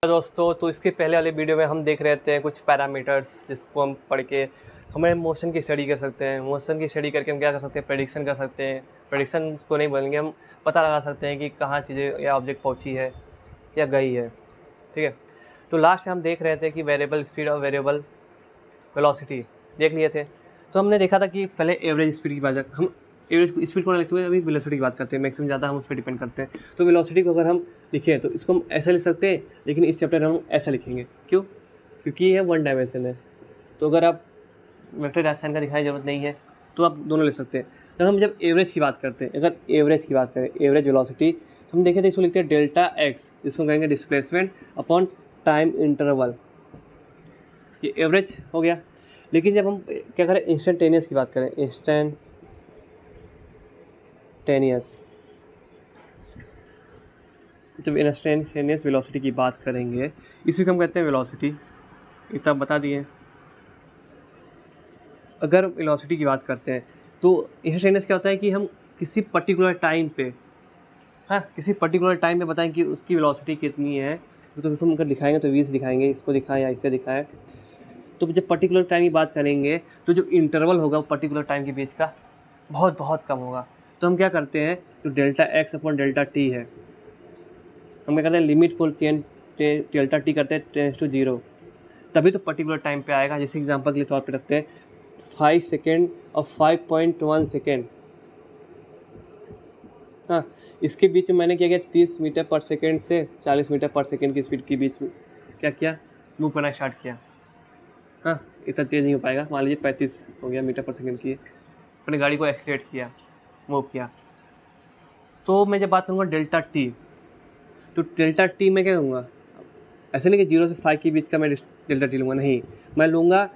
दोस्तों, तो इसके पहले वाले वीडियो में हम देख रहे थे कुछ पैरामीटर्स जिसको हम पढ़ के हमें मोशन की स्टडी कर सकते हैं। मोशन की स्टडी करके हम क्या कर सकते हैं, प्रेडिक्शन कर सकते हैं। प्रेडिक्शन को नहीं बोलेंगे, हम पता लगा सकते हैं कि कहाँ चीज़ें या ऑब्जेक्ट पहुँची है या गई है। ठीक है, तो लास्ट में हम देख रहे थे कि वेरिएबल स्पीड और वेरिएबल वेलोसिटी देख लिए थे। तो हमने देखा था कि पहले एवरेज स्पीड की बात, हम एवरेज स्पीड को लिखते हुए अभी वेलोसिटी की बात करते हैं। मैक्सिमम ज़्यादा हम उस पर डिपेंड करते हैं। तो वेलोसिटी को अगर हम लिखें तो इसको हम ऐसा लिख सकते हैं, लेकिन इस चैप्टर हम ऐसा लिखेंगे। क्यों? क्योंकि ये वन डायमेंशन है। तो अगर आप वेक्टर साइन का दिखाने की जरूरत नहीं है तो आप दोनों ले सकते हैं। तो हम जब एवरेज की बात करते हैं, अगर एवरेज की बात करें, एवरेज वेलोसिटी, तो हम देखें तो इसको लिखते हैं डेल्टा एक्स, जिसको कहेंगे डिस्प्लेसमेंट अपॉन टाइम इंटरवल। ये एवरेज हो गया। लेकिन जब हम क्या करें, इंस्टेंटेनियस की बात करें, जब इंस्टेंटेनियस वेलोसिटी की बात करेंगे, इसी को हम कहते हैं वेलोसिटी। इतना बता दिए। अगर वेलोसिटी की बात करते हैं तो इंस्टेंटेनियस क्या होता है कि हम किसी पर्टिकुलर टाइम पे, किसी पर्टिकुलर टाइम पे बताएं कि उसकी वेलोसिटी कितनी है। तो हम अगर दिखाएंगे तो 20 दिखाएंगे, इसको दिखाएं या इसे दिखाएं। तो जब पर्टिकुलर टाइम की बात करेंगे तो जो इंटरवल होगा वो पर्टिकुलर टाइम के बीच का बहुत बहुत कम होगा। तो हम क्या करते हैं, जो delta x upon delta T है, हम क्या करते हैं, लिमिट को डेल्टा टी करते हैं टेंस टू 0, तभी तो पर्टिकुलर टाइम पे आएगा। जैसे एग्जांपल के लिए तौर पे रखते हैं 5 सेकेंड और 5.1 सेकेंड। इसके बीच में मैंने क्या किया, 30 मीटर पर सेकेंड से 40 मीटर पर सेकेंड की स्पीड के बीच में क्या किया, मूव करना स्टार्ट किया। इतना तेज़ नहीं हो पाएगा, मान लीजिए 35 हो गया मीटर पर सेकेंड की। अपनी गाड़ी को एक्सीलेरेट किया, मूव किया। तो मैं जब बात करूँगा डेल्टा टी, तो डेल्टा टी मैं क्या करूँगा, ऐसे नहीं कि 0 से 5 के बीच का मैं डेल्टा टी लूँगा, नहीं, मैं लूँगा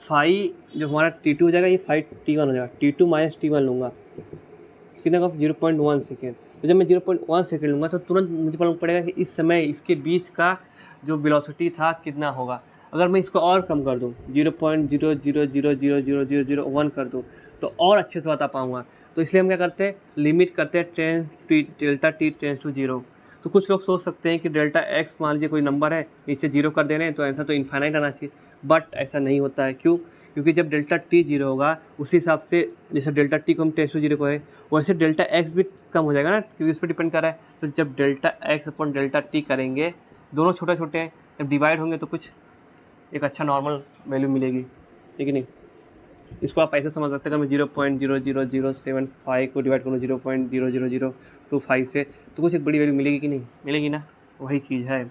5, जो हमारा T2 हो जाएगा ये 5T1 हो जाएगा, T2 माइनस T1 लूँगा, कितना का 0.1 सेकेंड। तो जब मैं 0.1 सेकेंड लूँगा तो तुरंत मुझे मालूम पड़ेगा कि इस समय इसके बीच का जो वेलोसिटी था कितना होगा। अगर मैं इसको और कम कर दूँ, 0.00000001 कर दूँ, तो और अच्छे से बता पाऊँगा। तो इसलिए हम क्या करते हैं, लिमिट करते हैं डेल्टा टी टेंस टू 0। तो कुछ लोग सोच सकते हैं कि डेल्टा एक्स मान लीजिए कोई नंबर है, नीचे 0 कर दे रहे हैं तो आंसर तो इनफाइनाइट आना चाहिए, बट ऐसा नहीं होता है। क्यों? क्योंकि जब डेल्टा टी 0 होगा, उसी हिसाब से जैसे डेल्टा टी को हम टेंस टू 0 करें, वैसे डेल्टा एक्स भी कम हो जाएगा ना, क्योंकि उस पर डिपेंड कर रहा है। तो जब delta x upon delta T करेंगे, दोनों छोटे छोटे हैं, जब डिवाइड होंगे तो कुछ एक अच्छा नॉर्मल वैल्यू मिलेगी, ठीक है नहीं। इसको आप ऐसे समझ सकते हैं, अगर मैं 0.00075 को डिवाइड करूँ 0.00025 से, तो कुछ एक बड़ी वैल्यू मिलेगी कि नहीं मिलेगी ना, वही चीज़ है।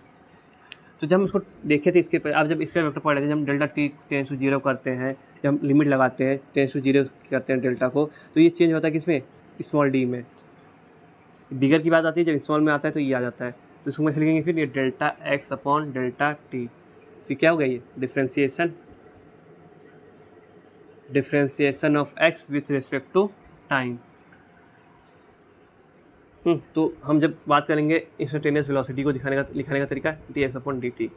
तो जब हम इसको देखे थे, इसके पर आप जब इसका वेक्टर पढ़ रहे थे, जब हम डेल्टा टी टेंस टू 0 करते हैं, जब हम लिमिट लगाते हैं टेंस टू 0 करते हैं डेल्टा को, तो ये चेंज होता है किसमें, स्मॉल डी में। बिगर की बात आती है, जब स्मॉल में आता है तो ये आ जाता है। तो इसको मैं लिखेंगे फिर ये delta x upon delta t. तो क्या हो गया, ये differentiation of x with respect to time. तो हम जब बात करेंगे इंस्टेंटेनियस वेलोसिटी को लिखाने का तरीका, D x upon d T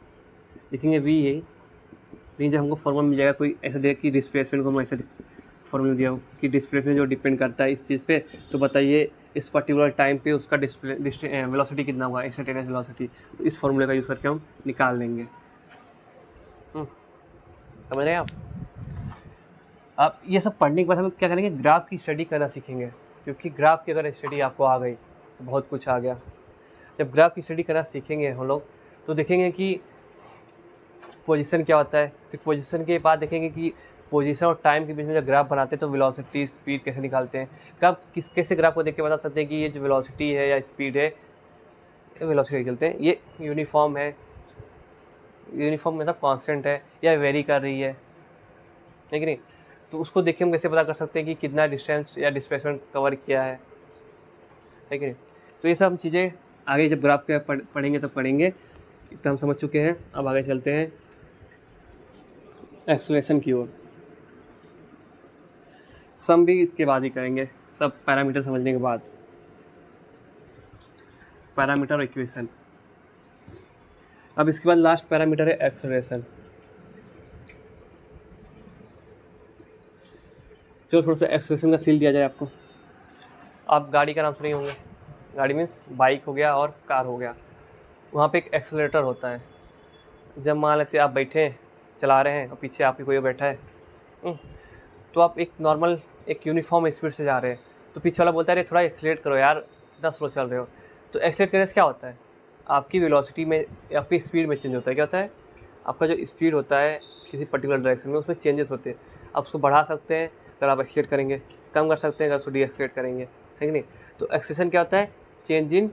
लिखेंगे वी यही। लेकिन जब हमको फॉर्मूला मिल जाएगा कोई ऐसा देगा कि डिस्प्लेसमेंट को हम ऐसे फॉर्मूला दिया हो कि डिस्प्लेसमेंट जो डिपेंड करता है इस चीज़ पे, तो बताइए इस पर्टिकुलर टाइम पे उसका वेलोसिटी कितना हुआ, इंस्टेंटेनियस वेलोसिटी। तो इस फॉर्मूले का यूज़ करके हम निकाल लेंगे। समझ रहे हैं आप ये सब पढ़ने के बाद हम क्या करेंगे, ग्राफ की स्टडी करना सीखेंगे। क्योंकि ग्राफ की अगर स्टडी आपको आ गई तो बहुत कुछ आ गया। जब ग्राफ की स्टडी करना सीखेंगे हम लोग, तो देखेंगे कि पोजीशन क्या होता है, फिर पोजीशन के बाद देखेंगे कि पोजीशन और टाइम के बीच में जब ग्राफ बनाते हैं तो वेलोसिटी स्पीड कैसे निकालते हैं, कब कैसे ग्राफ को देख के बता सकते हैं कि ये जो वेलोसिटी है या स्पीड है, वेलोसिटी निकलते हैं, ये यूनिफॉर्म है, यूनिफॉर्म मतलब कॉन्स्टेंट है या वेरी कर रही है कि नहीं। तो उसको देख के हम कैसे पता कर सकते हैं कि कितना डिस्टेंस या डिस्प्लेसमेंट कवर किया है कि नहीं। तो ये सब चीज़ें आगे जब ग्राफ के पढ़ेंगे तब पढ़ेंगे। इतना हम समझ चुके हैं, अब आगे चलते हैं एक्सेलरेशन की ओर। सम भी इसके बाद ही करेंगे, सब पैरामीटर समझने के बाद, पैरामीटर और इक्वेशन। अब इसके बाद लास्ट पैरामीटर है एक्सेलरेशन। जो थोड़ा सा एक्सेलरेशन का फील दिया जाए आपको। आप गाड़ी का नाम सुने होंगे, गाड़ी मीन्स बाइक हो गया और कार हो गया, वहाँ पे एक एक्सेलरेटर होता है। जब मान लेते आप बैठे हैं चला रहे हैं और पीछे आपके कोई बैठा है, तो आप एक नॉर्मल एक यूनिफॉर्म स्पीड से जा रहे हैं, तो पीछे वाला बोलता है अरे थोड़ा एक्सीलेट करो यार, इतना स्लो चल रहे हो। तो एक्सीलेट करने से क्या होता है, आपकी वेलोसिटी में, आपकी स्पीड में चेंज होता है। क्या होता है, आपका जो स्पीड होता है किसी पर्टिकुलर डायरेक्शन में, उसमें चेंजेस होते हैं। आप उसको बढ़ा सकते हैं अगर आप एक्सीलेट करेंगे, कम कर सकते हैं अगर उसको डी एक्सीलेट करेंगे, है कि नहीं। तो एक्सेलेरेशन क्या होता है, चेंज इन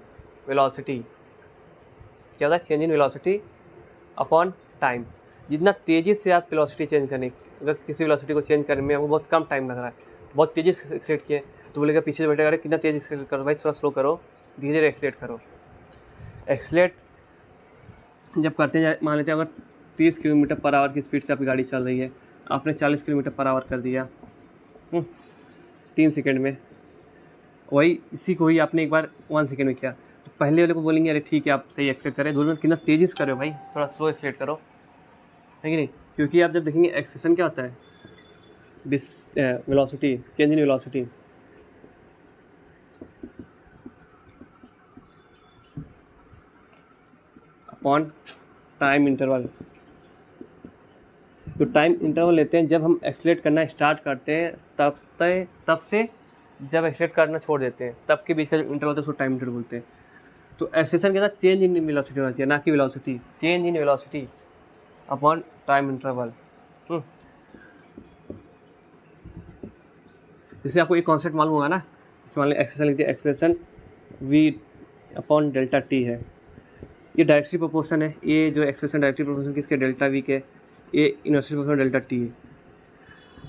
वेलोसिटी। क्या होता है, change in velocity upon time. जितना तेज़ी से आप वेलोसिटी चेंज करें, अगर किसी वेलोसिटी को चेंज करने में आपको बहुत कम टाइम लग रहा है, बहुत तेज़ी से एक्सीलेट किए, तो बोलेगा पीछे से बैठे अरे कितना तेज़ी से करो भाई, थोड़ा स्लो करो, धीरे धीरे एक्सीलेट करो। एक्सीलेट जब करते हैं, मान लेते हैं अगर 30 किलोमीटर पर आवर की स्पीड से आपकी गाड़ी चल रही है, आपने 40 किलोमीटर पर आवर कर दिया 3 सेकंड में, वही इसी को ही आपने एक बार 1 सेकंड में किया, तो पहले वाले को बोलेंगे अरे ठीक है आप सही एक्सीलेट करें, दोनों में कितना तेज़ी से करो भाई, थोड़ा स्लो एक्सीलेट करो, है कि नहीं। क्योंकि आप जब देखेंगे एक्सेलेरेशन क्या होता है, velocity, change in velocity upon time interval. तो टाइम इंटरवल लेते हैं जब हम एक्सीलेट करना स्टार्ट करते हैं तब से जब एक्सीलेट करना छोड़ देते हैं, तब के बीच का जो इंटरवल होता है उसको टाइम इंटरवल बोलते हैं। तो एक्सेलेरेशन के साथ चेंज इन वेलोसिटी होना चाहिए, ना कि velocity, change in velocity upon time interval. जैसे आपको एक कॉन्सेप्ट मालूम होगा ना, इस मान लीजिए एक्सेलेरेशन लिखते हैं, acceleration v upon delta T है, ये डायरेक्टली प्रोपोर्शन है, ये जो एक्सेलेरेशन डायरेक्टली प्रोपोर्शन किसके, डेल्टा वी के, ये इनवर्सली प्रोपोर्शन डेल्टा टी है।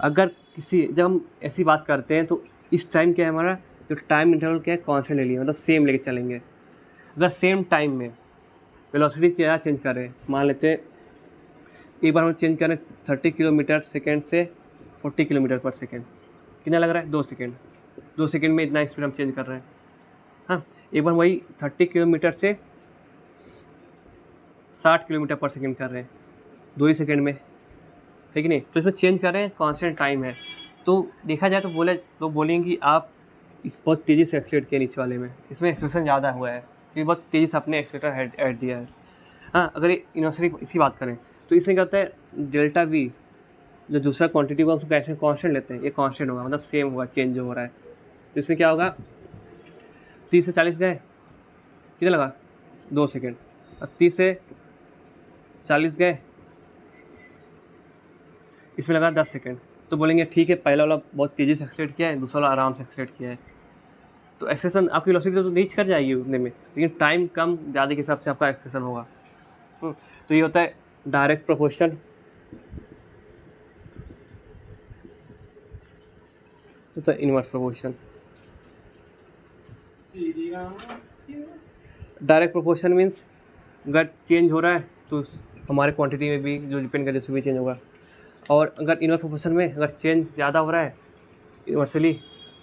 अगर जब हम ऐसी बात करते हैं तो इस टाइम क्या है हमारा, जो टाइम इंटरवल क्या है, कॉन्स्टेंट ले लिया, मतलब सेम लेके चलेंगे। अगर सेम टाइम में वेलोसिटी ज़्यादा चेंज कर रहे हैं, मान लेते हैं एक बार हम चेंज करें 30 किलोमीटर सेकेंड से 40 किलोमीटर पर सेकेंड, कितना लग रहा है, 2 सेकेंड, 2 सेकेंड में इतना स्पीड हम चेंज कर रहे हैं। हाँ, एक बार वही 30 किलोमीटर से 60 किलोमीटर पर सेकेंड कर रहे हैं, 2 ही सेकेंड में, है कि नहीं। तो इसमें चेंज कर रहे हैं, कांस्टेंट टाइम है। तो देखा जाए तो बोलेंगे कि आप इस बहुत तेज़ी से एक्सीलेट किया नीचे वाले में, इसमें एक्सीलरेशन ज़्यादा हुआ है क्योंकि बहुत तेज़ी से आपने एक्सीलेटर ऐड दिया है। हाँ, अगर यूनिवर्सली इसकी बात करें तो इसमें क्या होता है, डेल्टा वी जो दूसरा क्वांटिटी होगा उसको कैसे कांस्टेंट लेते हैं, ये कांस्टेंट होगा, मतलब सेम होगा, चेंज जो हो रहा है। तो इसमें क्या होगा, 30 से 40 गए, कितना लगा, 2 सेकेंड, अब 30 से 40 गए, इसमें लगा 10 सेकेंड। तो बोलेंगे ठीक है, पहला वाला बहुत तेज़ी से एक्सीलेट किया है, दूसरा वाला आराम से एक्सीलेट किया है। तो एक्सेलेरेशन आपकी वेलोसिटी तो रीच कर जाएगी उतने में, लेकिन टाइम कम ज़्यादा के हिसाब से आपका एक्सेलेरेशन होगा। तो ये होता है डायरेक्ट प्रोपोर्शन, होता है inverse proportion. Direct proportion means अगर चेंज हो रहा है तो हमारे क्वांटिटी में भी जो डिपेंड करे उसमें भी चेंज होगा, और अगर इनवर्स प्रोपोर्शन में अगर चेंज ज़्यादा हो रहा है इनवर्सली,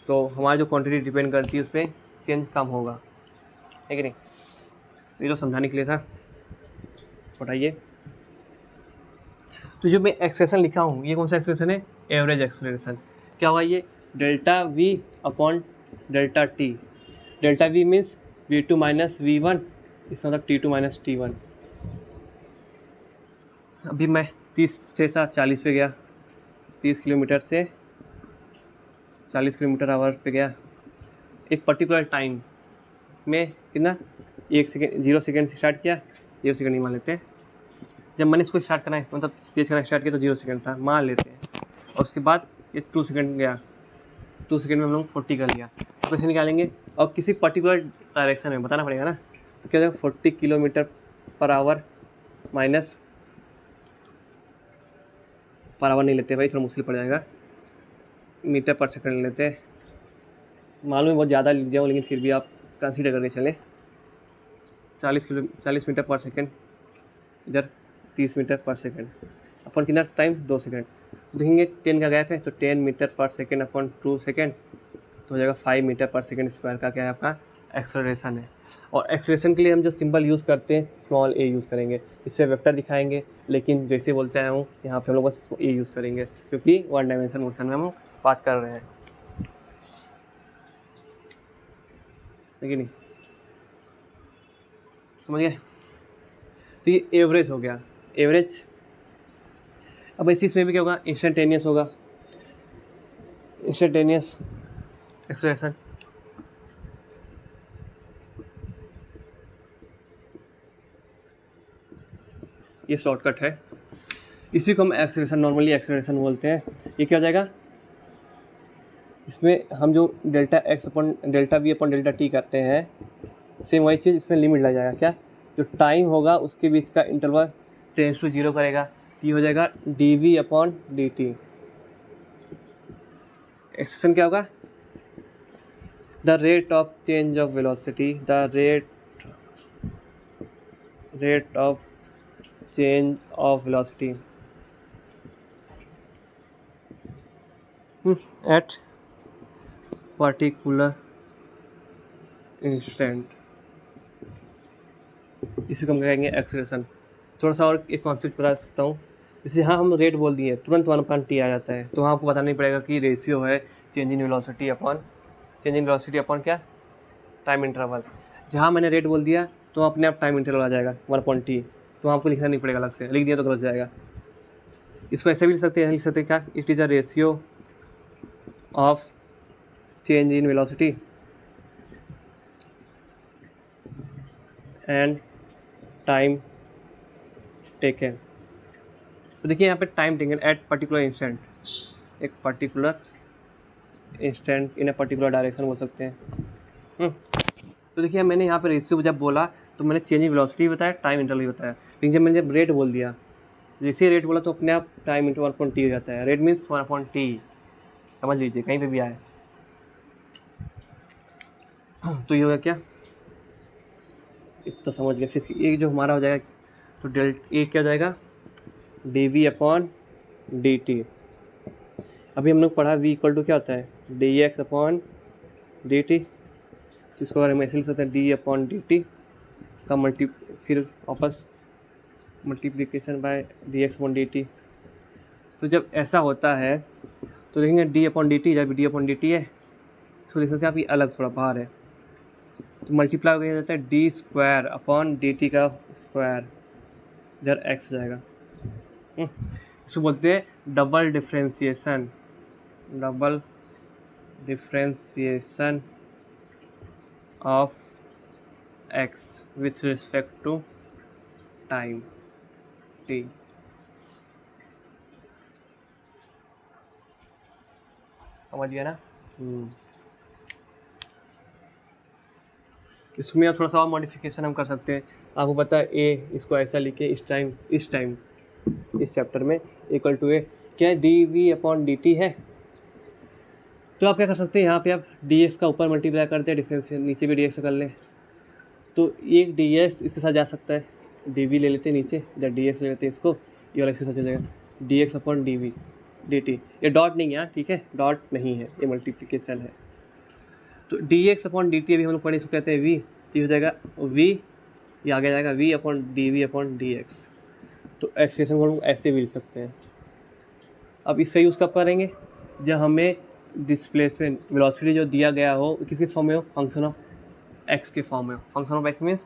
तो हमारी जो क्वांटिटी डिपेंड करती है उस पर चेंज कम होगा, है कि नहीं। तो ये तो समझाने के लिए था, बताइए। तो जो मैं एक्सेलेरेशन लिखा हूँ, ये कौन सा एक्सेलेरेशन है, एवरेज एक्सेलेरेशन। क्या होगा ये, delta we upon delta T. Delta we means v2 minus v1, इसका मतलब t2 माइनस t1। अभी मैं 30 से 40 पे गया, 30 किलोमीटर से 40 किलोमीटर आवर पे गया, एक पर्टिकुलर टाइम में कितना, 1 सेकेंड, 0 सेकेंड से स्टार्ट किया, 0 सेकेंड नहीं मान लेते हैं, जब मैंने इसको स्टार्ट करना है मतलब तेज़ करना स्टार्ट किया तो 0 सेकेंड था, मान लेते हैं। और उसके बाद ये 2 सेकेंड गया, 2 सेकेंड में हम लोग 40 कर लिया, तो कैसे निकालेंगे, और किसी पर्टिकुलर डायरेक्शन में बताना पड़ेगा ना। तो क्या हो जाएगा, 40 kilometre per hour minus, per hour नहीं लेते भाई, थोड़ा मुश्किल पड़ जाएगा, मीटर पर सेकंड लेते हैं, मालूम है बहुत ज़्यादा लिख जाऊँ लेकिन फिर भी आप कंसीडर करके चलें। 40 मीटर पर सेकंड, इधर 30 मीटर पर सेकंड, अपन कितना टाइम, 2 सेकंड। देखेंगे 10 का गैप है, तो 10 मीटर पर सेकंड अपन 2 सेकंड, तो हो जाएगा 5 मीटर पर सेकंड स्क्वायर का क्या है आपका एक्सेलरेशन है। और एक्सेलरेशन के लिए हम जो सिंबल यूज़ करते हैं स्मॉल ए यूज़ करेंगे, इस पर वेक्टर दिखाएंगे, लेकिन जैसे बोलते हैं हूँ यहाँ पे हम लोग बस ए यूज़ करेंगे क्योंकि 1 डायमेंशन मोशन में हम बात कर रहे हैं, लेकिन नहीं समझ गए। तो ये एवरेज हो गया, एवरेज। अब इसी इसमें भी क्या होगा, इंस्टेंटेनियस होगा, इंस्टेंटेनियस एक्सेलरेशन। ये शॉर्टकट है, इसी को हम एक्सेलरेशन, नॉर्मली एक्सेलरेशन बोलते हैं। ये क्या हो जाएगा, इसमें हम जो delta x upon delta we upon delta T करते हैं, सेम वही चीज़ इसमें लिमिट लग जाएगा। क्या, जो टाइम होगा उसके बीच का इंटरवल टेंस टू जीरो करेगा, तो ये हो जाएगा d v upon d t. Expression क्या होगा, the rate of change of velocity, the rate of change of velocity at particular instant, इसी को हम कहेंगे एक्सेलरेशन। थोड़ा सा और एक कॉन्सेप्ट बता सकता हूँ, जैसे यहाँ हम रेट बोल दिए, तुरंत 1/t आ जाता है, तो वहाँ आपको बताना नहीं पड़ेगा कि रेशियो है चेंज इन वेलोसिटी अपॉन क्या, टाइम इंटरवल। जहाँ मैंने रेट बोल दिया तो अपने आप टाइम इंटरवल आ जाएगा 1/t, तो आपको लिखना नहीं पड़ेगा अलग से, लिख दिया तो गलत जाएगा। इसको ऐसे भी लिख सकते हैं क्या, it is a ratio of change in velocity and time taken. तो देखिए यहाँ पे time taken at particular instant, एक particular instant in a particular direction बोल सकते हैं। तो देखिए मैंने यहाँ पे रेशियो जब बोला तो मैंने चेंज इन वेलोसिटी भी बताया, टाइम इंटरवल भी बताया, लेकिन जब रेट बोल दिया, जैसे ही रेट बोला तो अपने आप टाइम इंटू 1/t हो जाता है। रेट मीन्स 1/t, समझ लीजिए कहीं पे भी आए। तो ये होगा क्या, इतना समझ गया। फिर ये जो हमारा हो जाएगा, तो ए क्या हो जाएगा, d v upon d t. अभी हम लोग पढ़ा v इक्वल टू क्या होता है, D x upon d T, जिसको अगर हम ऐसे लिख सकते हैं डी अपॉन डी टी का फिर वापस multiplication bye D x upon d T. तो जब ऐसा होता है तो देखेंगे डी अपॉन डी टी, जब डी अपॉन डी टी है तो देख सकते हैं आप ये अलग थोड़ा बाहर है, तो मल्टीप्लाई हो जाता है d square upon d t का स्क्वायर, इधर एक्स हो जाएगा। इसको बोलते हैं double differentiation of x with respect to time t. समझ गया ना। इसमें अब थोड़ा सा और मॉडिफिकेशन हम कर सकते हैं। आपको पता है ए, इसको ऐसा लिखे इस चैप्टर में इक्वल टू ए क्या, d v upon d t है। तो आप क्या कर सकते हैं, यहाँ पे आप डी एक्स का ऊपर मल्टीप्लाई करते हैं, डिफरेंशियल नीचे भी डी एक्स कर लें, तो एक डी एक्स इसके साथ जा सकता है, डी वी ले लेते हैं नीचे, या डी एक्स ले लेते हैं इसको, ये वाला इसके साथ चल जाएगा, d x upon d v d t. ये डॉट नहीं है यहाँ, ठीक है, डॉट नहीं है, ये मल्टीप्लिकेशन है। तो D x upon d t अभी हम लोग पढ़े, इसको कहते हैं वी, तो हो जाएगा वी, ये आगे जाएगा वी अपॉन डी एक्स। तो एक्सप्रेशन को हम लोग ऐसे भी लिख सकते हैं। अब इससे यूज़ कब करेंगे, जब हमें डिस्प्लेसमेंट वेलोसिटी जो दिया गया हो किसके फॉर्म में हो, फंक्शन ऑफ एक्स के फॉर्म में हो। Function of x means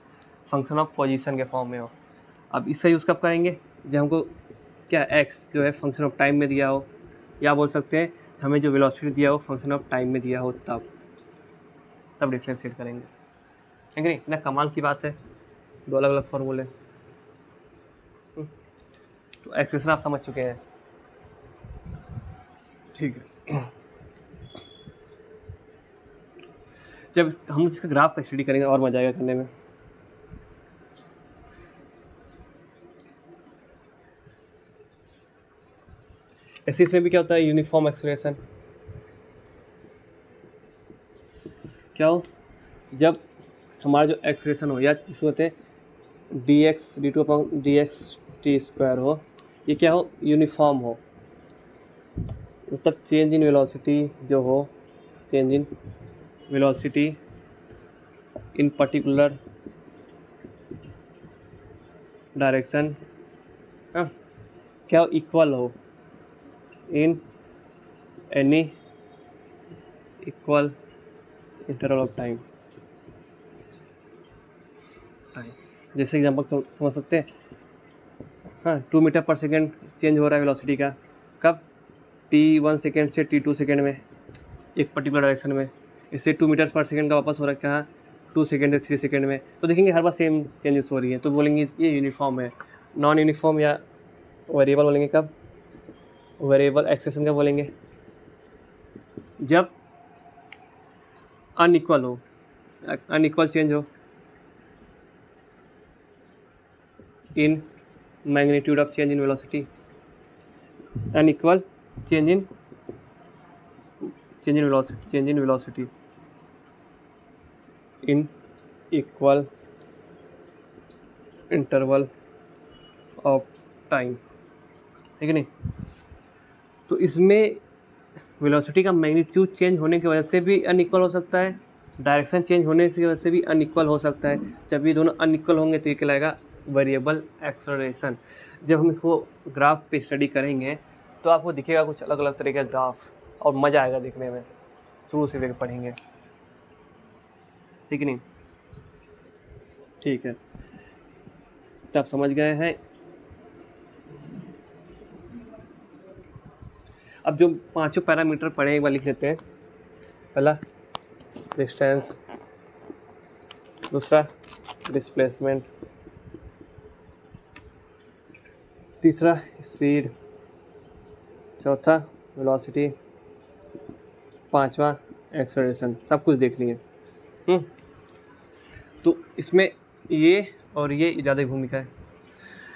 function of position के फॉर्म में हो। अब इससे यूज़ कब करेंगे, जब हमको क्या एक्स जो है फंक्शन ऑफ टाइम में दिया हो, या बोल सकते हैं हमें जो वेलोसिटी दिया हो फंक्शन ऑफ टाइम में दिया हो, तब डिफ्रेंशिएट करेंगे, है कि नहीं। इतना कमाल की बात है, दो अलग अलग फॉर्मूले। तो एक्सप्रेशन आप समझ चुके हैं, ठीक है। जब हम इसका ग्राफ का स्टडी करेंगे और मजा आएगा करने में। ऐसे इसमें भी क्या होता है, यूनिफॉर्म एक्सेलरेशन। क्या हो, जब हमारा जो एक्सेलरेशन हो, या जिसको कहते हैं D x D two upon D x T square हो, ये क्या हो, यूनिफॉर्म हो, मतलब चेंज इन वेलोसिटी जो हो, change in velocity in particular direction, हाँ, क्या इक्वल हो in any equal interval of time. जैसे एग्जांपल समझ सकते हैं, हाँ 2 मीटर पर सेकेंड चेंज हो रहा है वेलोसिटी का, कब t1 सेकेंड से t2 सेकेंड में, एक पर्टिकुलर डायरेक्शन में। इससे 2 मीटर पर सेकेंड का वापस हो रहा है कहाँ, 2 सेकेंड से 3 सेकेंड में। तो देखेंगे हर बार सेम चेंजेस हो रही है, तो बोलेंगे ये यूनिफॉर्म है। नॉन यूनिफॉर्म या वेरिएबल बोलेंगे कब, वेरिएबल एक्सेशन कब बोलेंगे, जब अनइक्वल हो, अनइक्वल चेंज हो in magnitude of change in velocity, unequal change in velocity in equal interval of time, है कि नहीं। तो इसमें वेलोसिटी का मैग्नीट्यूड चेंज होने की वजह से भी अनइक्वल हो सकता है, डायरेक्शन चेंज होने की वजह से भी अनइक्वल हो सकता है। जब ये दोनों अनइक्वल होंगे तो ये कहलाएगा वेरिएबल एक्सेलरेशन। जब हम इसको ग्राफ पे स्टडी करेंगे तो आपको दिखेगा कुछ अलग अलग तरह का ग्राफ, और मज़ा आएगा देखने में, शुरू से लेकर पढ़ेंगे, ठीक है नहीं। ठीक है, तो आप समझ गए हैं। अब जो पांचों पैरामीटर पढ़े एक बार लिख लेते हैं। पहला डिस्टेंस, दूसरा डिस्प्लेसमेंट, तीसरा स्पीड, चौथा वेलोसिटी, पांचवा एक्सेलरेशन। सब कुछ देख लिए। तो इसमें ये और ये ज़्यादा भूमिका है।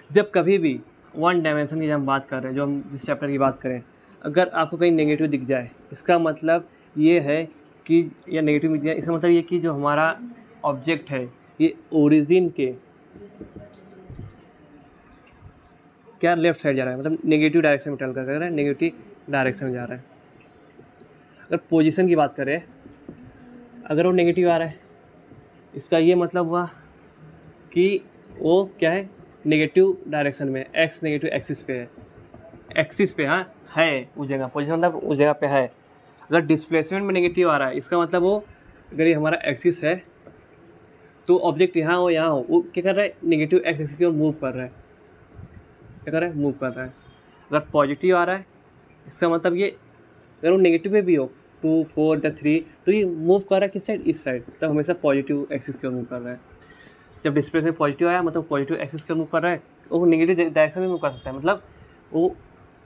जब कभी भी वन डायमेंशन की जब हम बात कर रहे हैं, जो हम जिस चैप्टर की बात करें, अगर आपको कहीं नेगेटिव दिख जाए, इसका मतलब ये है कि, या नेगेटिव दिख जाए, इसका मतलब ये कि जो हमारा ऑब्जेक्ट है ये ओरिजिन के क्या लेफ्ट साइड जा रहा है, मतलब नेगेटिव डायरेक्शन में ट्रैवल कर रहा है, नेगेटिव डायरेक्शन में जा रहा है। अगर पोजीशन की बात करें, अगर वो नेगेटिव आ रहा है, इसका ये मतलब हुआ कि वो क्या है, नेगेटिव डायरेक्शन में, एक्स नेगेटिव एक्सिस पे है, एक्सिस पे हाँ है उस जगह, पोजीशन मतलब उस जगह पे है। अगर डिस्प्लेसमेंट में नेगेटिव आ रहा है, इसका मतलब वो, अगर ये हमारा एक्सिस है तो ऑब्जेक्ट यहाँ हो यहाँ हो, वो क्या कर रहा है, नेगेटिव एक्सिस की ओर मूव कर रहा है, क्या कर रहा है, मूव कर रहा है। अगर पॉजिटिव आ रहा है, इसका मतलब ये, अगर वो नेगेटिव पे भी हो 2 4 या 3, तो ये मूव कर रहा है किस साइड, इस साइड, तब हमेशा पॉजिटिव एक्सिस की ओर मूव कर रहा है। जब डिस्प्लेसमेंट पॉजिटिव आया, मतलब पॉजिटिव एक्सिस की ओर मूव कर रहा है, वो नेगेटिव डायरेक्शन में मूव कर सकता है, मतलब वो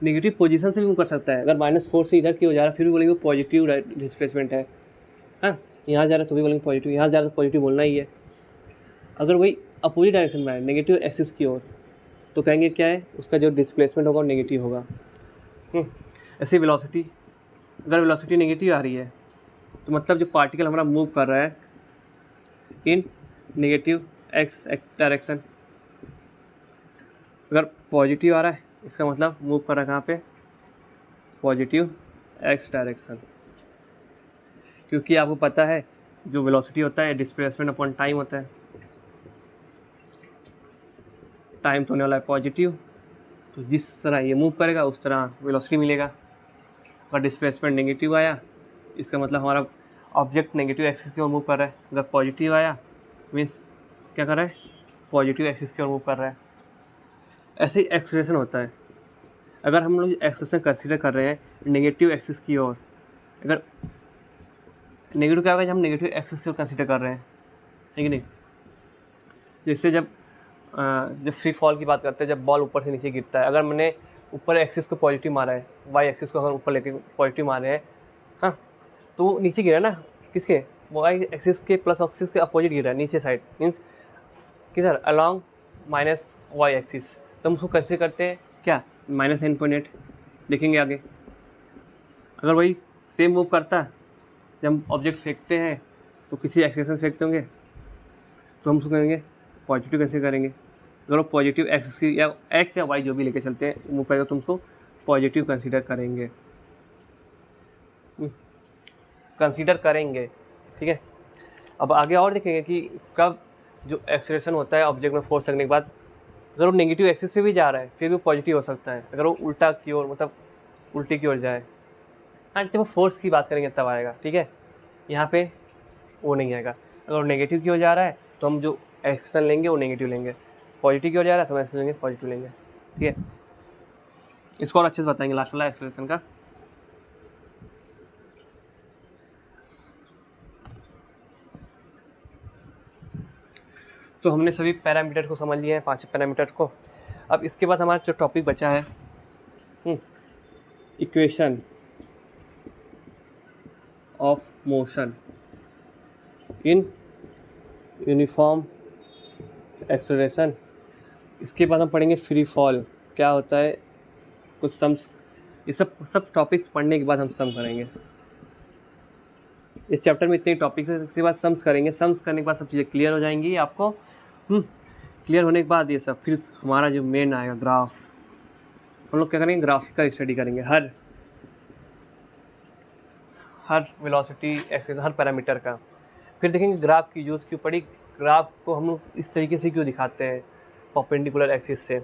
नेगेटिव पोजीशन से भी मूव कर सकता है। अगर -4 से इधर की हो जा रहा है, फिर भी बोलेंगे पॉजिटिव डिस्प्लेसमेंट है। हाँ, यहाँ जा रहा है तो भी बोलेंगे पॉजिटिव, यहाँ जा रहा है तो पॉजिटिव बोलना ही है। अगर वही अपोजिट डायरेक्शन में आए, नेगेटिव एक्सिस की ओर, तो कहेंगे क्या है, उसका जो डिस्प्लेसमेंट होगा वो नेगेटिव होगा। ऐसे वेलोसिटी, अगर वेलोसिटी नेगेटिव आ रही है तो मतलब जो पार्टिकल हमारा मूव कर रहा है इन नेगेटिव एक्स डायरेक्शन। अगर पॉजिटिव आ रहा है, इसका मतलब मूव कर रहा है कहाँ पे, पॉजिटिव एक्स डायरेक्शन। क्योंकि आपको पता है जो वेलोसिटी होता है डिस्प्लेसमेंट अपॉन टाइम होता है, टाइम तो होने वाला है पॉजिटिव, तो जिस तरह ये मूव करेगा उस तरह वेलोसिटी मिलेगा। अगर डिस्प्लेसमेंट नेगेटिव आया, इसका मतलब हमारा ऑब्जेक्ट नेगेटिव एक्सिस की ओर मूव कर रहा है। अगर पॉजिटिव आया मीन्स क्या कर रहा है, पॉजिटिव एक्सिस की ओर मूव कर रहा है। ऐसे ही एक्सेलरेशन होता है। अगर हम लोग एक्सेलरेशन कंसीडर कर रहे हैं नेगेटिव एक्सिस की ओर, अगर नेगेटिव क्या होगा, जब हम नेगेटिव एक्सिस की ओर कंसीडर कर रहे हैं, है कि नहीं। जैसे जब फ्री फॉल की बात करते हैं, जब बॉल ऊपर से नीचे गिरता है, अगर मैंने ऊपर एक्सिस को पॉजिटिव मारा है, वाई एक्सिस को अगर ऊपर लेके पॉजिटिव मारे हैं, हाँ, तो वो नीचे गिरा ना, किसके, वाई एक्सिस के प्लस एक्सिस के अपोजिट गिरा है, नीचे साइड, मीन्स किधर, अलॉन्ग -y एक्सिस। तो हम उसको कंसीडर करते हैं क्या, -9.8। देखेंगे आगे, अगर वही सेम मूव करता, जब हम ऑब्जेक्ट फेंकते हैं तो किसी एक्सेशन फेंकते होंगे, तो हम उसको करेंगे पॉजिटिव कंसीडर करेंगे। अगर वो पॉजिटिव एक्स या एक्स या वाई जो भी लेके चलते हैं मूव करेगा, तो उसको पॉजिटिव कंसीडर करेंगे, ठीक है। अब आगे और देखेंगे कि कब जो एक्सेलरेशन होता है ऑब्जेक्ट में फोर्स लगने के बाद, अगर वो नेगेटिव एक्सिस पे भी जा रहा है फिर भी पॉजिटिव हो सकता है। अगर वो उल्टा की ओर, मतलब उल्टी की ओर जाए, हाँ, जब वो फोर्स की बात करेंगे तब आएगा, ठीक है। यहाँ पे वो नहीं आएगा। अगर वो नेगेटिव की ओर जा रहा है तो हम जो एक्शन लेंगे वो नेगेटिव लेंगे, पॉजिटिव की ओर जा रहा है तो हम एक्शन लेंगे पॉजिटिव लेंगे। ठीक है, इसको और अच्छे से बताएंगे लास्ट वाला एक्सेलरेशन का। तो हमने सभी पैरामीटर को समझ लिया है, 5 पैरामीटर को। अब इसके बाद हमारा जो टॉपिक बचा है equation of motion in uniform acceleration. इसके बाद हम पढ़ेंगे फ्री फॉल क्या होता है, कुछ सम्स, ये सब टॉपिक्स पढ़ने के बाद हम सम करेंगे। इस चैप्टर में इतने टॉपिक्स हैं, इसके बाद सम्स करेंगे। सम्स करने के बाद सब चीज़ें क्लियर हो जाएंगी आपको। क्लियर होने के बाद ये सब फिर हमारा जो मेन आएगा ग्राफ, हम लोग क्या करेंगे, ग्राफिकल स्टडी करेंगे हर वेलोसिटी एक्सेस हर पैरामीटर का। फिर देखेंगे ग्राफ की यूज़ क्यों पड़ी, ग्राफ को हम लोग इस तरीके से क्यों दिखाते हैं परपेंडिकुलर एक्सिस से।